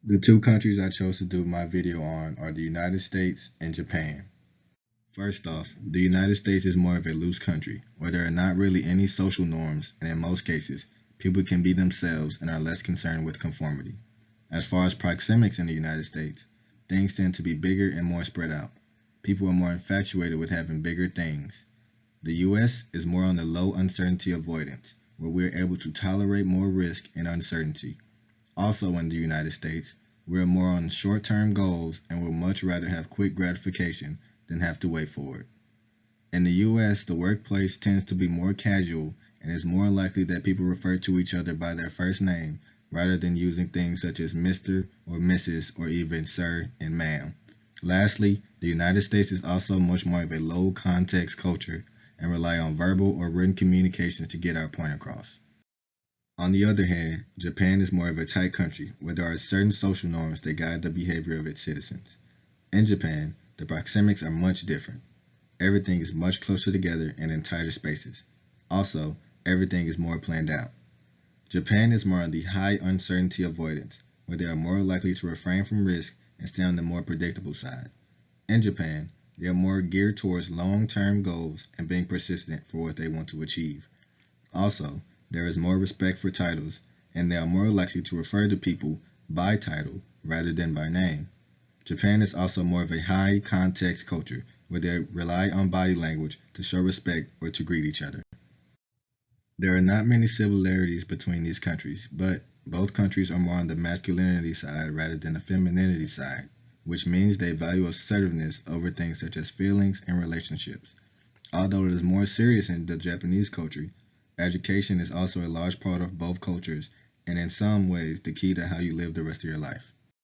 The two countries I chose to do my video on are the United States and Japan. First off, the United States is more of a loose country, where there are not really any social norms, and in most cases, people can be themselves and are less concerned with conformity. As far as proxemics in the United States, things tend to be bigger and more spread out. People are more infatuated with having bigger things. The US is more on the low uncertainty avoidance, where we're able to tolerate more risk and uncertainty. Also in the United States, we're more on short-term goals and would much rather have quick gratification than have to wait for it. In the US, the workplace tends to be more casual and is more likely that people refer to each other by their first name rather than using things such as Mr. or Mrs. or even Sir and Ma'am. Lastly, the United States is also much more of a low context culture and rely on verbal or written communications to get our point across. On the other hand, Japan is more of a tight country where there are certain social norms that guide the behavior of its citizens. In Japan, the proxemics are much different. Everything is much closer together and in tighter spaces. Also, everything is more planned out. Japan is more on the high uncertainty avoidance, where they are more likely to refrain from risk and stay on the more predictable side. In Japan, they are more geared towards long-term goals and being persistent for what they want to achieve. Also, there is more respect for titles, and they are more likely to refer to people by title rather than by name. Japan is also more of a high context culture where they rely on body language to show respect or to greet each other. There are not many similarities between these countries, but both countries are more on the masculinity side rather than the femininity side, which means they value assertiveness over things such as feelings and relationships. Although it is more serious in the Japanese culture, education is also a large part of both cultures and in some ways the key to how you live the rest of your life.